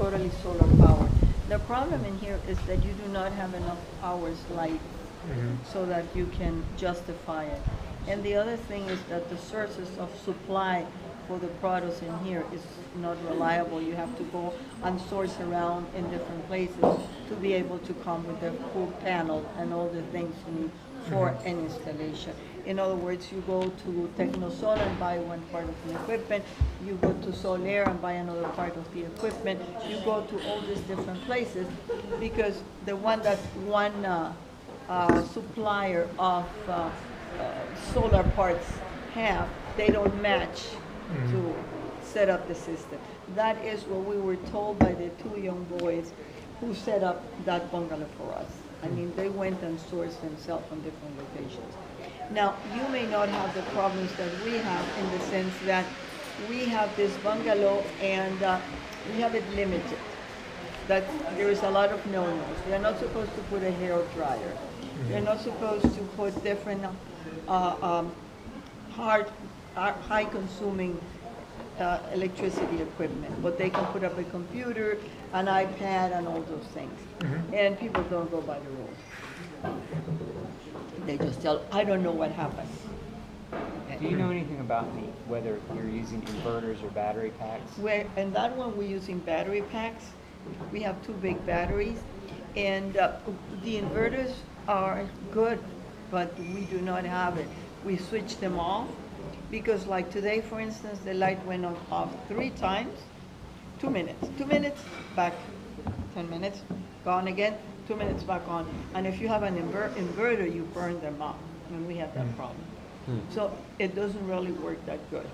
totally solar powered. The problem in here is that you do not have enough hours light so that you can justify it. And the other thing is that the sources of supply for the products in here is not reliable. You have to go and source around in different places to be able to come with the full panel and all the things you need for an installation. In other words, you go to Tecnosol and buy one part of the equipment, you go to Soler and buy another part of the equipment, you go to all these different places because the one that one supplier of solar parts have, they don't match to set up the system. That is what we were told by the two young boys who set up that bungalow for us. I mean, they went and sourced themselves from different locations. Now, you may not have the problems that we have in the sense that we have this bungalow and we have it limited. That there is a lot of no-nos. We are not supposed to put a hair dryer. We are not supposed to put different high-consuming electricity equipment, but they can put up a computer, an iPad, and all those things. And people don't go by the rules. They just tell, I don't know what happened. Do you know anything about whether you're using inverters or battery packs? And that one we're using battery packs. We have two big batteries, and the inverters are good, but we do not have it. We switch them off because, like today, for instance, the light went off 3 times, 2 minutes, 2 minutes, back, 10 minutes, gone again, 2 minutes, back on. And if you have an inverter, you burn them up, and we have that problem. So it doesn't really work that good.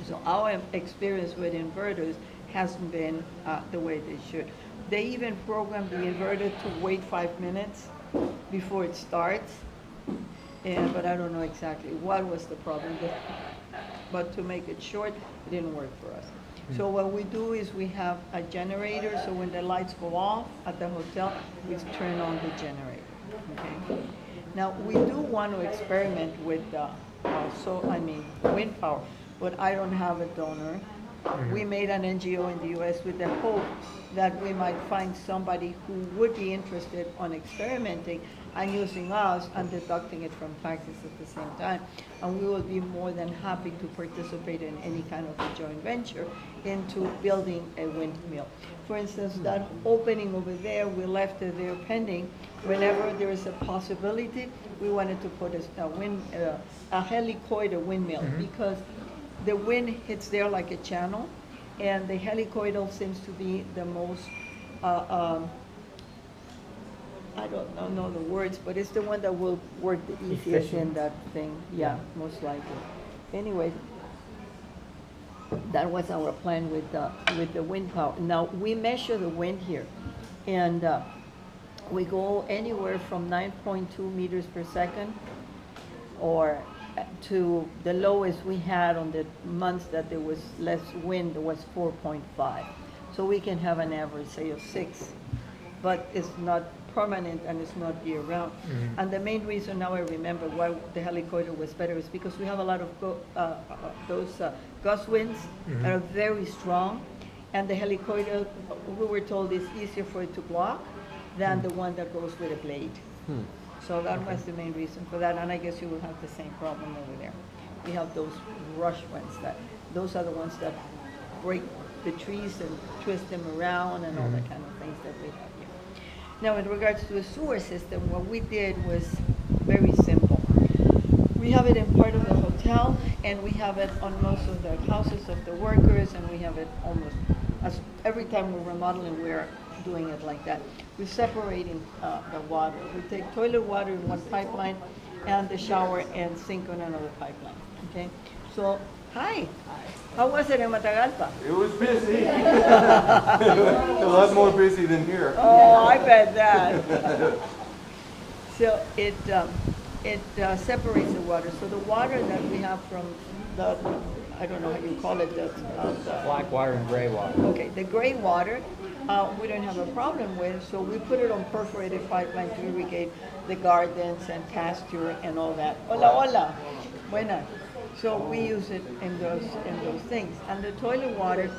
So our experience with inverters hasn't been the way they should. They even programmed the inverter to wait 5 minutes before it starts, but I don't know exactly what was the problem. But to make it short, it didn't work for us. So what we do is we have a generator, so when the lights go off at the hotel, we turn on the generator. Okay. Now we do want to experiment with wind power, but I don't have a donor. We made an NGO in the U.S. with the hope that we might find somebody who would be interested on experimenting and using us and deducting it from taxes at the same time. And we will be more than happy to participate in any kind of a joint venture into building a windmill. For instance, that opening over there, we left it there pending. Whenever there is a possibility, we wanted to put a helicoidal windmill because the wind hits there like a channel, and the helicoidal seems to be the most, I don't know the words, but it's the one that will work the easiest in that thing. Yeah, most likely. Anyway, that was our plan with the wind power. Now, we measure the wind here, and we go anywhere from 9.2 meters per second or to the lowest we had on the months that there was less wind was 4.5. So we can have an average, say, of 6, but it's not permanent and it's not year-round. And the main reason now I remember why the helicoidal was better is because we have a lot of those gust winds that are very strong, and the helicoidal, we were told, is easier for it to block than the one that goes with a blade. So that was the main reason for that, and I guess you will have the same problem over there. We have those rush winds, those are the ones that break the trees and twist them around and all that kind of things that we have here. Now, in regards to the sewer system, what we did was very simple. We have it in part of the hotel, and we have it on most of the houses of the workers, and we have it almost, every time we're remodeling, we're doing it like that. We're separating the water. We take toilet water in one pipeline and the shower and sink on another pipeline. Okay? So, hi. How was it in Matagalpa? It was busy. A lot more busy than here. Oh, I bet that. So it separates the water. So the water that we have from the, I don't know how you call it, the Black water and gray water. Okay, the gray water, we don't have a problem with, so we put it on perforated pipeline to irrigate the gardens and pasture and all that. Hola, hola. Buena. So we use it in those things. And the toilet water,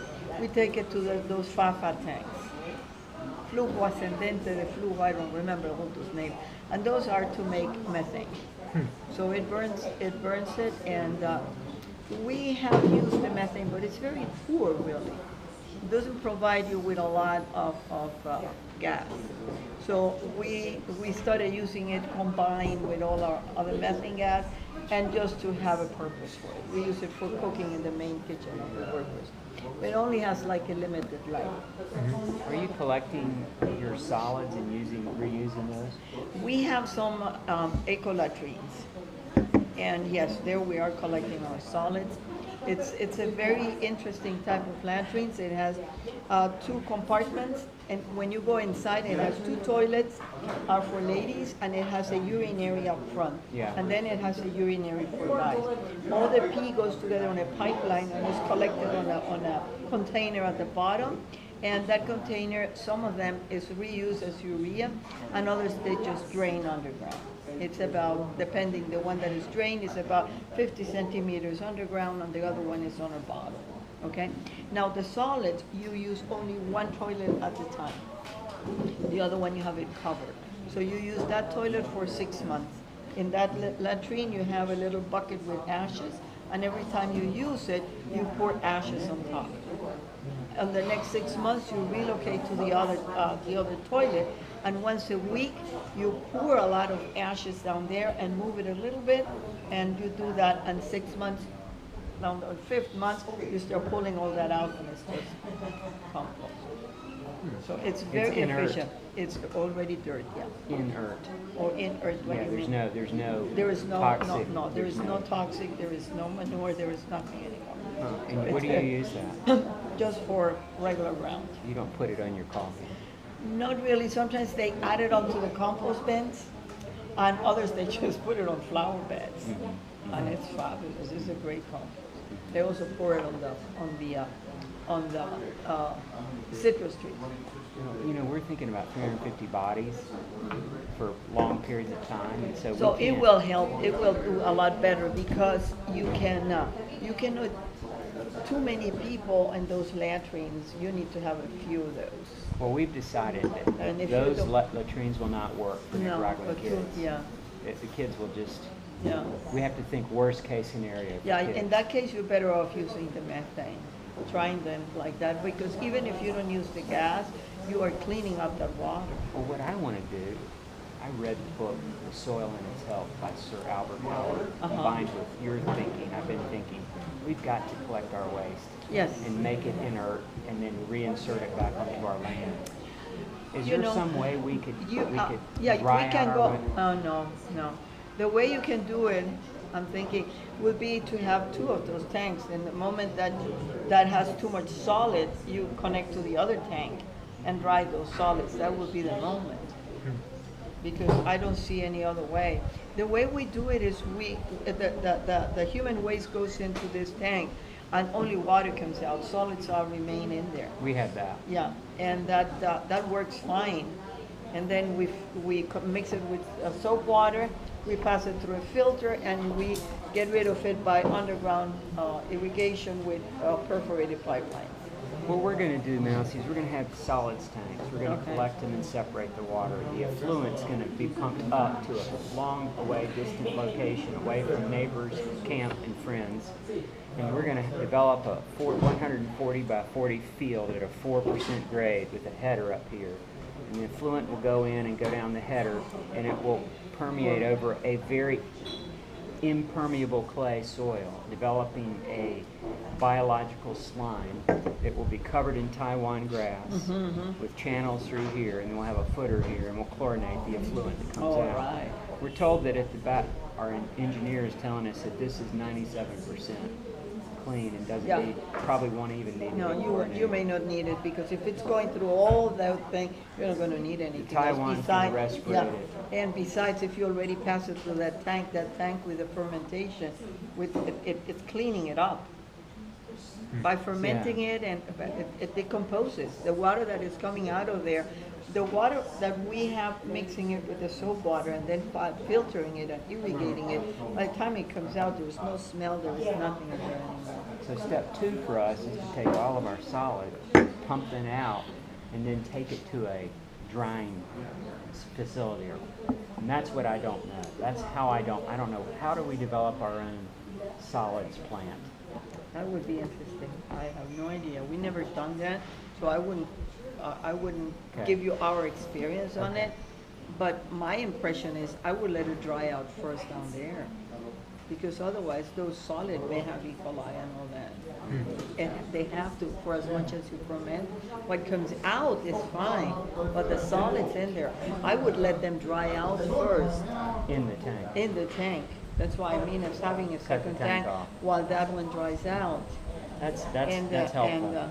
we take it to those FAFA tanks. Flujo ascendente de flujo, I don't remember Junto's name. And those are to make methane. So it burns it, and we have used the methane, but it's very poor, really. It doesn't provide you with a lot of gas. So we started using it combined with all our other methane gas, and just to have a purpose for it. We use it for cooking in the main kitchen of the workers. It only has like a limited life. Are you collecting your solids and reusing those? We have some eco latrines, and yes, there we are collecting our solids. It's a very interesting type of latrines. It has 2 compartments, and when you go inside, it has 2 toilets for ladies, and it has a urinary up front. Yeah. And then it has a urinary for guys. All the pee goes together on a pipeline and is collected on a container at the bottom. And that container, some of them is reused as urea, and others they just drain underground. It's about, depending, the one that is drained is about 50 centimeters underground, and the other one is on a bottom. Okay? Now the solids, you use only 1 toilet at a time. The other one you have it covered. So you use that toilet for 6 months. In that latrine you have a little bucket with ashes, and every time you use it, you pour ashes on top. And the next 6 months you relocate to the other toilet, and once a week you pour a lot of ashes down there and move it a little bit, and you do that, and 6 months, on the 5th month, you start pulling all that out, and it's just compost. So it's very efficient. It's already dirt, yeah. Inert. Or inert, what do you mean? There's no There is no, toxic. no, there is no toxic, there is no manure, there is nothing anymore. And what do you use that? Just for regular ground. You don't put it on your coffee. Not really. Sometimes they add it onto the compost bins, and others they just put it on flower beds, and it's fabulous. It's a great compost. They also pour it on the citrus trees. You know, we're thinking about 350 bodies for long periods of time, and so So we it can't- will help. It will do a lot better, because you cannot too many people in those latrines. You need to have a few of those. Well, we've decided And that if you those don't- latrines will not work for No, Nicaraguan but kids. yeah, The kids will just, yeah. we have to think worst case scenario for Yeah, kids. in that case, you're better off using the methane, trying them like that, because even if you don't use the gas, you are cleaning up that water. Well, what I want to do, I read the book, The Soil and Its Health by Sir Albert Howard, combined with your thinking, I've been thinking, we've got to collect our waste. Yes. And make it inert, and then reinsert it back onto our land. Is You there know, some way we could Yeah, dry we can out go, our wa- no. The way you can do it, I'm thinking, would be to have 2 of those tanks. And the moment that has too much solid, you connect to the other tank and dry those solids. That would be the moment. Because I don't see any other way. The way we do it is the human waste goes into this tank, and only water comes out. Solids all remain in there. We have that. Yeah, and that works fine. And then we mix it with soap water, we pass it through a filter, and we get rid of it by underground irrigation with perforated pipelines. What we're going to do, Mousy, is we're going to have solids tanks. We're going to Okay. collect them and separate the water. The effluent's going to be pumped up to a long away, distant location, away from neighbors, camp, and friends. And we're going to develop a 140 by 40 field at a 4% grade with a header up here. And the effluent will go in and go down the header, and it will permeate over a very impermeable clay soil, developing a biological slime that will be covered in Taiwan grass with channels through here, and then we'll have a footer here, and we'll chlorinate the effluent that comes All out. right. We're told that at the back, our engineer is telling us that this is 97% clean and doesn't Yeah. need, probably won't even need No, any you chlorinated. may not need it, because if it's going through all that thing, you're not going to need anything else. Taiwan's gonna respirate it. And besides, if you already pass it through that tank with the fermentation, it's cleaning it up. By fermenting it, and it decomposes. The water that is coming out of there, the water that we have mixing it with the soap water and then filtering it and irrigating it, by the time it comes out, there's no smell, there's nothing in there anymore. So step 2 for us is to take all of our solid, pump them out, and then take it to a drying facility. And that's what I don't know. That's how I don't know. How do we develop our own solids plant? That would be interesting. I have no idea. We never done that, so I wouldn't Okay. give you our experience on it. But my impression is I would let it dry out first down there, because otherwise those solid may have E. coli and all that. And they have to, for as much as you ferment. What comes out is fine, but the solids in there, I would let them dry out first In the tank. in the tank. That's why I mean it's having a Cut the second tank tank off. while that one dries out. That's And, helpful.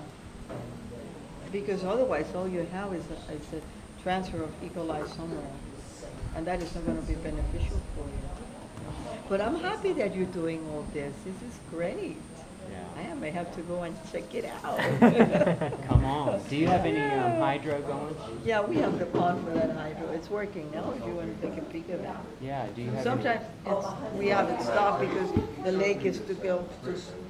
because otherwise all you have is a transfer of E. coli somewhere, and that is not going to be beneficial for you. But I'm happy that you're doing all this. This is great. Yeah. I may have to go and check it out. Come on. Do you have any hydro going? Yeah, we have the pond for that hydro. It's working now if you want to take a peek of that. Yeah. Do you have Sometimes we have it stopped because the lake is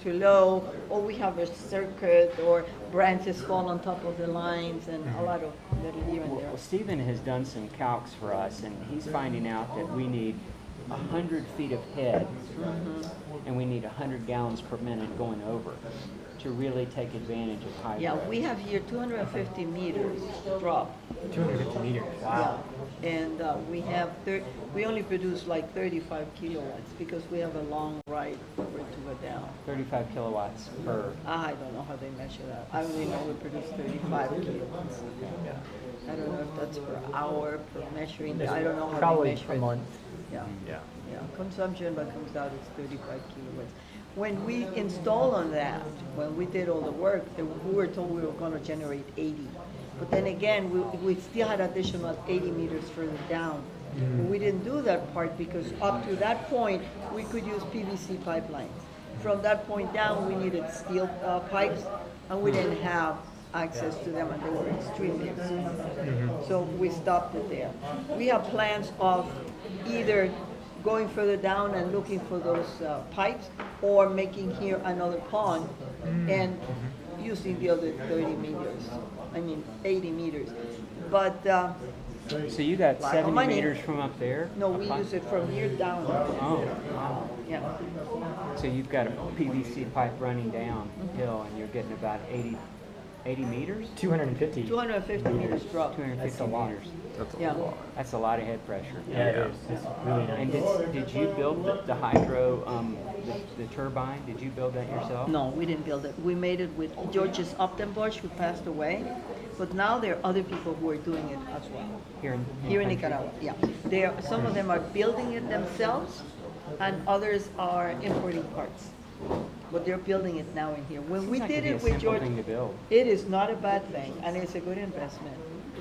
too low, or we have a circuit, or branches fall on top of the lines, and a lot of little here and there. Well, Stephen has done some calcs for us, and he's finding out that we need 100 feet of head, and we need 100 gallons per minute going over to really take advantage of hydro. Yeah, we have here 250 meters drop. 250 meters. Wow. Yeah. And we only produce like 35 kilowatts because we have a long ride for it to go down. 35 kilowatts per. I don't know how they measure that. I only know we produce 35 kilowatts. I don't know if that's per hour, per measuring. I don't know how Probably they measure a it. month. Yeah. Yeah. Yeah, consumption, but comes out it's 35 kilowatts. When we installed on that, when we did all the work, we were told we were going to generate 80. But then again, we still had additional 80 meters further down. We didn't do that part because up to that point, we could use PVC pipelines. From that point down, we needed steel pipes, and we didn't have access to them, and they were extremely expensive. So we stopped it there. We have plans of either going further down and looking for those pipes, or making here another pond and using the other 80 meters. But So you got Lack of 70 money. meters from up there? no, we use it from here down. Oh, wow. Yeah. So you've got a PVC pipe running down hill, and you're getting about 80 meters? 250. 250 meters drop. 250 That's a lot. meters. Yeah. That's a lot of head pressure. Yeah, it is. It's really nice. And did you build the hydro, the turbine? Did you build that yourself? No, we didn't build it. We made it with Georges Optenbosch, who passed away. But now there are other people who are doing it as well. Here in Here in country? Nicaragua, yeah. Some of them are building it themselves, and others are importing parts. But they're building it now in here. When we Seems like did it'd it be a with simple George, thing to build. it is not a bad thing, and it's a good investment.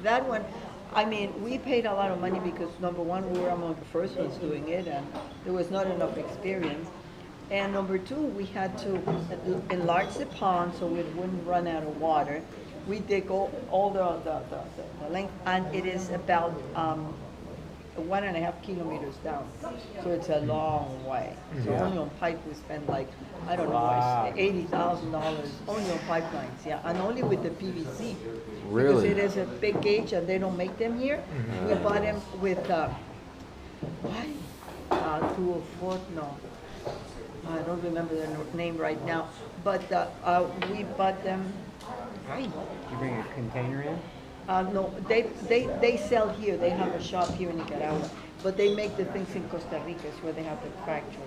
That one, I mean, we paid a lot of money because number one, we were among the first ones doing it, and there was not enough experience. And number two, we had to enlarge the pond so it wouldn't run out of water. We dig all the length, and it is about 1.5 kilometers down. So it's a long way. So only on pipe we spend like, I don't know, Wow. $80,000 only on pipelines, yeah, and only with the PVC. Really? Because it is a big gauge and they don't make them here. We bought them with, 204, no. I don't remember the name right now, but we bought them, Did you bring a container in? no, they sell here. They have a shop here in Nicaragua, but they make the things in Costa Rica, is where they have the factory.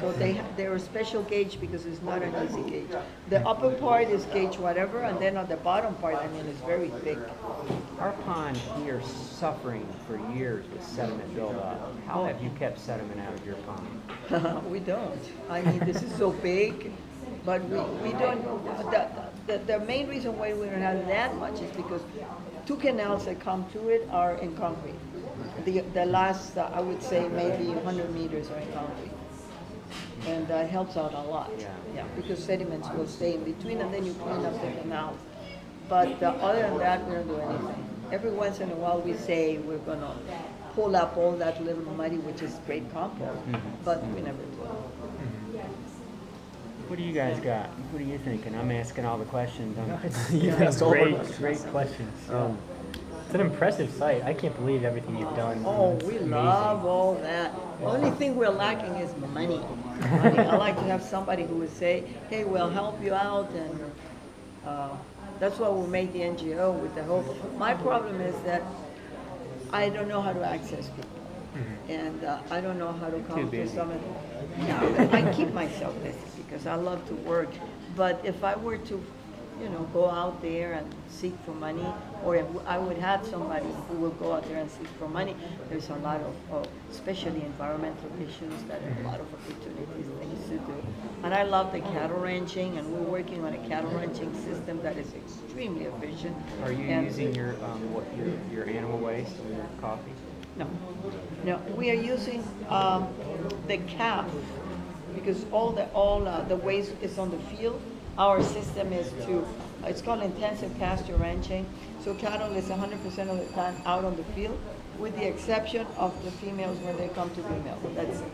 So they're a special gauge because it's not an easy gauge. The upper part is gauge whatever, and then on the bottom part, I mean, it's very thick. Our pond here is suffering for years with sediment buildup. How have you kept sediment out of your pond? We don't. I mean, this is so big, but we don't. The main reason why we don't have that much is because 2 canals that come to it are in concrete. The last, I would say, maybe 100 meters are in concrete. And that helps out a lot. Yeah. Yeah, because sediments will stay in between and then you clean up the canals. But other than that, we don't do anything. Every once in a while we say we're gonna pull up all that little muddy, which is great compost, but we never do it. What do you guys got? What are you thinking? I'm asking all the questions. You've asked all the questions. Great questions. Um, It's an impressive site. I can't believe everything you've done. Oh, It's we amazing. love all that. The only thing we're lacking is money. I like to have somebody who would say, hey, we'll help you out, and that's why we made the NGO with the hope. My problem is that I don't know how to access people. And I don't know how to come to busy. some of them. Yeah, I keep myself busy because I love to work. But if I were to, go out there and seek for money, or if I would have somebody who will go out there and seek for money, there's a lot of especially environmental issues, that are a lot of opportunities, things to do. And I love the cattle ranching, and we're working on a cattle ranching system that is extremely efficient. Are you And- using your animal waste in your coffee? No, we are using the calf because all the waste is on the field. Our system is it's called intensive pasture ranching. So cattle is 100% of the time out on the field, with the exception of the females when they come to be milk. That's it.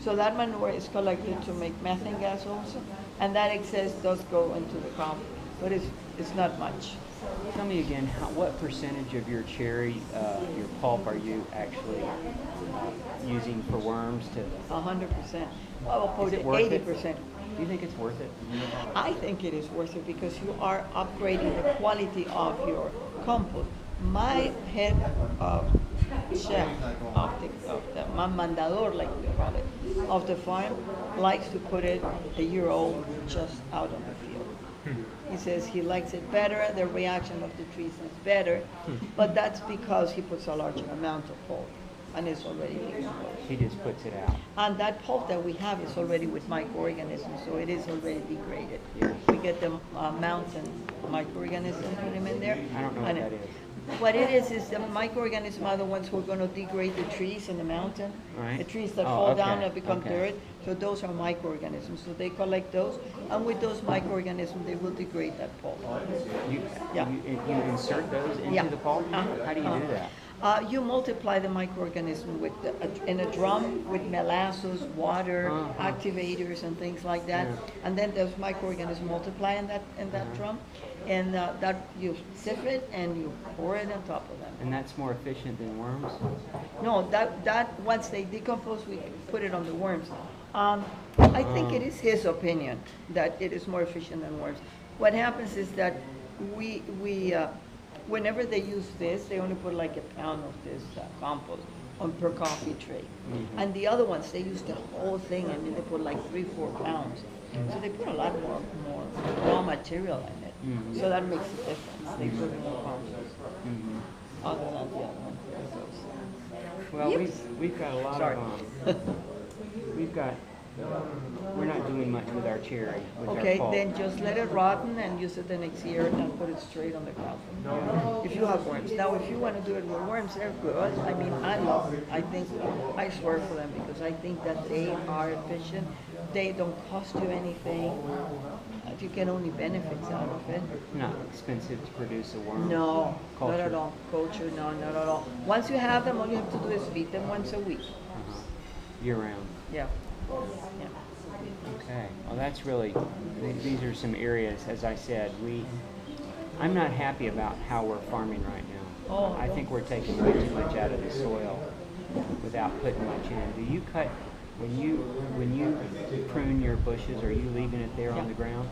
So that manure is collected to make methane gas also, and that excess does go into the crop, but it's not much. Tell me again, what percentage of your cherry, your pulp, are you actually using for worms to? 100%. Well, Is it worth it? 80%. Do you think it's worth it? I think it is worth it because you are upgrading the quality of your compost. My head chef my mandador, like we call it, of the farm, likes to put it a year old just out on the field. He says he likes it better, the reaction of the trees is better, but that's because he puts a large amount of pulp and it's already decomposed. He just puts it out. And that pulp that we have is already with microorganisms, so it is already degraded. We get the mountain microorganisms, put them in there. I don't know what and that is. What it is the microorganisms are the ones who are going to degrade the trees in the mountain. Right. The trees that Oh, fall down okay, and become okay. dirt. So those are microorganisms. So they collect those, and with those microorganisms, they will degrade that pulp. You insert those into Yeah. the pulp? Uh-huh. How do you do that? You multiply the microorganism with in a drum with molasses, water, activators, and things like that, and then those microorganisms multiply in that drum, and that you sift it and you pour it on top of them. And that's more efficient than worms? No, that once they decompose, we put it on the worms. I think it is his opinion that it is more efficient than worms. What happens is that we whenever they use this, they only put like a pound of this compost on per coffee tray. And the other ones, they use the whole thing, and then they put like 3-4 pounds. So they put a lot more raw material in it. So that makes a difference. They put in more compost. Other than the other one. Well, Yep. we've got a lot Sorry. We're not doing much with our cherry, with our Okay, pulp. then just let it rotten and use it the next year and put it straight on the ground. If you have worms. Now, if you want to do it with worms, they're good. I mean, I love it. I swear for them because I think that they are efficient. They don't cost you anything. You get only benefits out of it. Not expensive to produce a worm. No, not at Culture. all. Culture, no, not at all. Once you have them, all you have to do is feed them once a week. Year round. Yeah. Yeah. Okay, well that's really, these are some areas, as I said, I'm not happy about how we're farming right now. Oh, I think we're taking way too much out of the soil without putting much in. Do you cut, when you prune your bushes, are you leaving it there on the ground?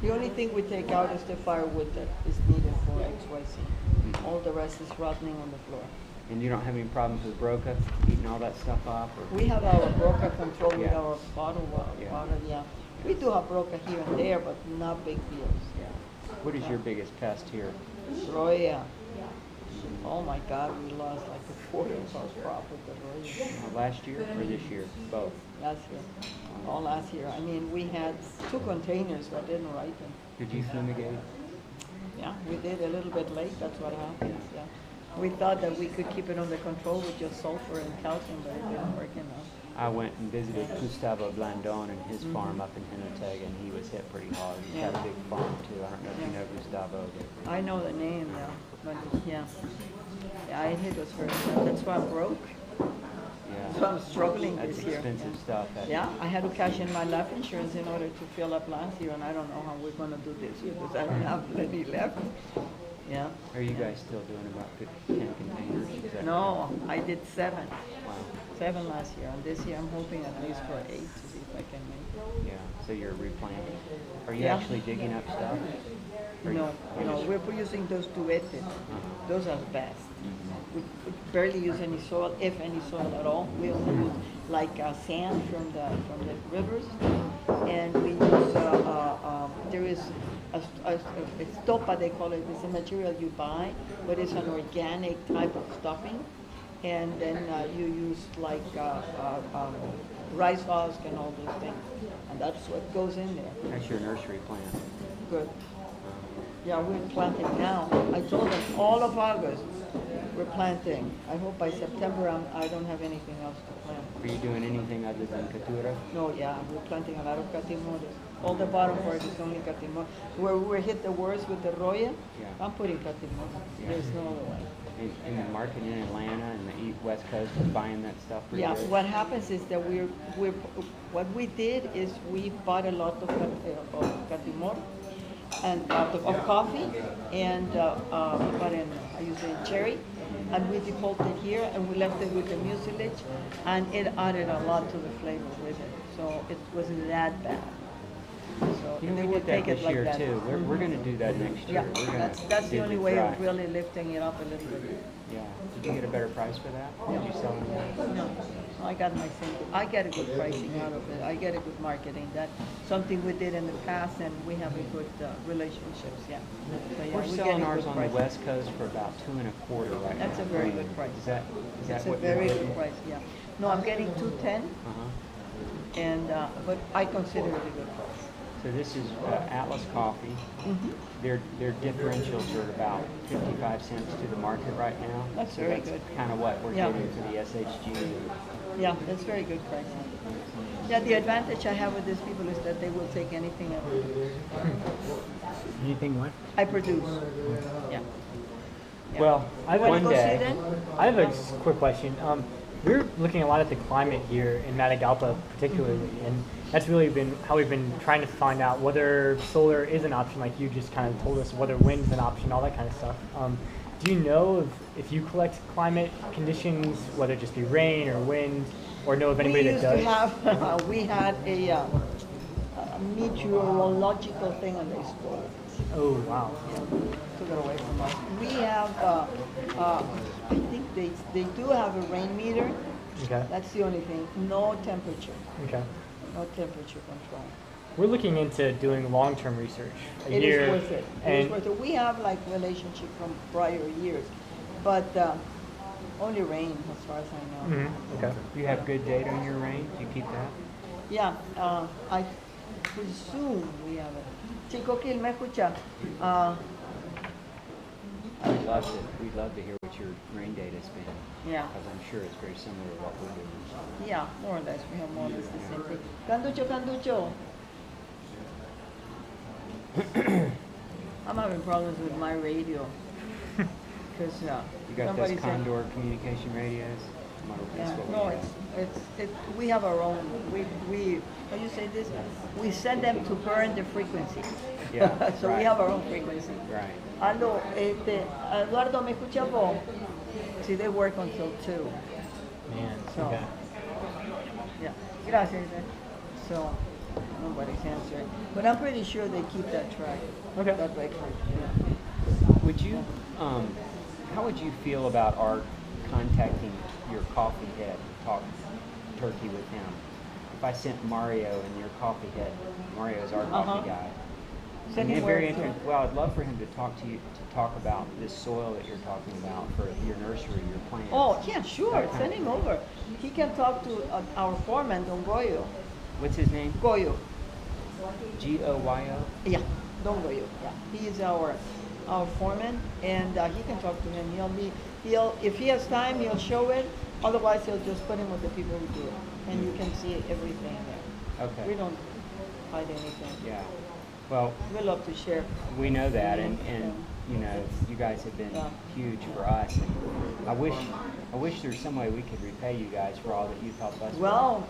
The only thing we take out is the firewood that is needed for XYZ. All the rest is rotting on the floor. And you don't have any problems with broca, eating all that stuff off? Or? We have our broca control with Yeah. our bottle Yeah. water, yeah. We do have broca here and there, but not big deals. Yeah. What is your biggest pest here? Roya. Oh my God, we lost like a quarter of our crop with the roya. Last year or this year? Both. Last year. All last year. I mean, we had 2 containers that didn't ripen. Did you fumigate? Yeah, we did a little bit late, that's what happens, yeah. We thought that we could keep it under control with just sulfur and calcium, but it didn't work enough. I went and visited Gustavo Blandon and his farm up in Jinotega, and he was hit pretty hard. He's got a big farm too. I don't know if you know Gustavo. But I know the name now, but yeah. Yeah, it hit us very bad. That's why I'm broke. So I'm struggling that's this year. expensive stuff. Yeah, I had to cash in my life insurance in order to fill up last year, and I don't know how we're gonna do this year because I don't have plenty left. Yeah. Are you guys still doing about 10 containers? Is that No, I did 7. Wow. 7 last year, and this year I'm hoping at least for 8 to see if I can make it. Yeah, so you're replanting. Are you Yeah. actually digging up stuff? Or No, you no, just- we're using those duetes. Those are the best. We barely use any soil, if any soil at all. We only use like sand from the rivers, and we use there is a estopa, they call it. It's a material you buy, but it's an organic type of stuffing, and then you use like rice husk and all those things, and that's what goes in there. That's your nursery plant. Good. Yeah, we're planting now. I told them all of August we're planting. I hope by September I don't have anything else to plant. Are you doing anything other than Catura? No, yeah, we're planting a lot of catimores. All the bottom part is only catimore. Where we hit the worst with the roya, I'm putting catimore. Yeah. There's no other way. In the market in Atlanta and the West Coast is buying that stuff pretty Yeah, good? what happens is that what we did is we bought a lot of catimore and of coffee, and but I use it in cherry, and we defaulted here, and we left it with the mucilage, and it added a lot to the flavor with it, so it wasn't that bad. So You know, they we would did that take it this like year that. too. We're going to do that next year. Yeah, We're gonna that's the dig only it way dry. of really lifting it up a little bit. Yeah. Did you get a better price for that? Did you sell it? No, I got my thing. I get a good pricing out of it. I get a good marketing. That's something we did in the past, and we have a good relationships. Yeah. So, yeah, We're we selling get a ours good on price. the West Coast for about $2.25 right now. That's a very good price. Is that It's a what very you're good getting? price. Yeah. No, I'm getting 210, Uh-huh. and but I consider it a good price. So this is Atlas Coffee. Their differentials are about 55 cents to the market right now. That's so very that's good. kind of what we're Yeah. getting for the SHG. Yeah, that's very good pricing. Yeah, the advantage I have with these people is that they will take anything I produce. Anything what? I produce. Yeah. Yeah. Well, You wanna one go see day. then? I have a quick question. We're looking a lot at the climate here in Matagalpa particularly, and that's really been how we've been trying to find out whether solar is an option, like you just kind of told us, whether wind's an option, all that kind of stuff. Do you know if you collect climate conditions, whether it just be rain or wind, or know of anybody We that used does? to have, we had a meteorological thing on the school. Oh, wow. Took it away from us. We have, I think they do have a rain meter. Okay. That's the only thing. No temperature. Okay. No temperature control. We're looking into doing long-term research. A It year, is worth it. It is and worth it. We have like relationship from prior years, but only rain as far as I know. Okay. You have good data on your rain? Do you keep that? Yeah, I presume we have it. Chico Kil, ¿me escucha? We'd love to hear what your rain data's been. Yeah. Because I'm sure it's very similar to what we're doing. Yeah, more or less. We have more or less the same thing. Canducho, Canducho. I'm having problems with my radio. Because You got somebody those said, Condor communication radios? That's yeah, what we no, have. we have our own. We how you say this? We send them to burn the frequency. Yeah, So we right. have our own frequency. Right. Aló, Eduardo, ¿me escucha vos? See, they work until 2. Man, So, okay. yeah, gracias. So, nobody's answering. But I'm pretty sure they keep that track. Okay. That record. Yeah. Would you, how would you feel about our contacting your coffee head, talk turkey with him? If I sent Mario and your coffee head, Mario is our coffee guy. Send And him very where to? interesting. Well, I'd love for him to talk to you, to talk about this soil that you're talking about for your nursery, your plants. Oh, yeah, sure. That kind Send of him thing. over. He can talk to our foreman, Don Goyo. What's his name? Goyo. Goyo? Yeah, Don Goyo. Yeah, he is our our foreman, and he can talk to him. If he has time, he'll show it. Otherwise, he'll just put him with the people who do it, and you can see everything there. We Okay. don't hide anything. Yeah. Well, We love to share. we know that, and you know, you guys have been Yeah. huge for us. And I wish there's some way we could repay you guys for all that you've helped us. with. Well,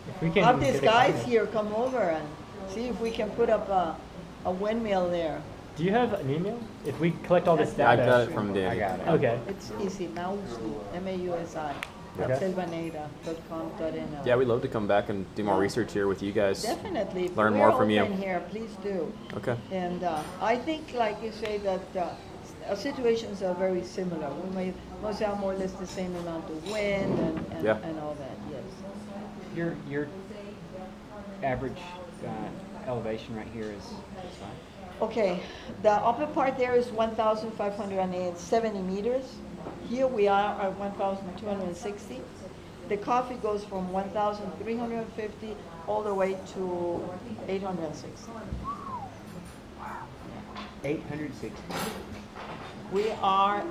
If we can have these get a guys climate- here come over and see if we can put up a windmill there. Do you have an email? If we collect all this That's- data. I got it from Danny. I got it. Okay. It's easy, Mausi, M-A-U-S-I, Okay. selvanegra.com.nl. Yeah, we'd love to come back and do more research here with you guys. Definitely. If Learn we're more from you. open here, please do. Okay. And I think, like you say, that situations are very similar. We must have more or less the same amount of wind Yeah. and all that, yes. Your average elevation right here is fine. Okay, the upper part there is 1,570 meters. Here we are at 1,260. The coffee goes from 1,350 all the way to 860. 860. We are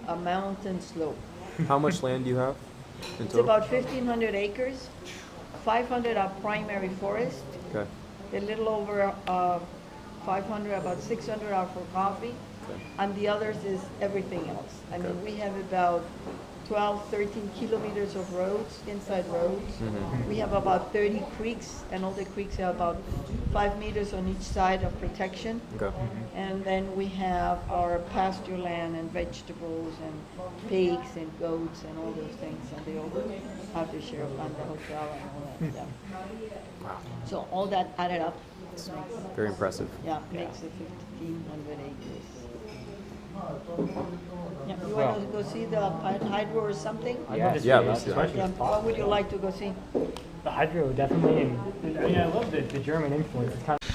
a mountain slope. How much land do you have in It's total? about 1,500 acres. 500 are primary forest. Okay. A little over 500, about 600 are for coffee. Okay. And the others is everything else. I mean, Okay. we have about 12, 13 kilometers of roads, inside roads. Mhm. We have about 30 creeks, and all the creeks have about 5 meters on each side of protection. Okay. And then we have our pasture land and vegetables and pigs and goats and all those things, and they all have to share on the hotel and all that stuff. Wow. So all that added up makes, Very impressive. yeah, makes it 1,500 acres. Yeah, you Well- want to go see the hydro or something? Yes. Yeah, let's do that. Yeah, what would you like to go see? The hydro, definitely. And I mean, I love the German influence. It's kind of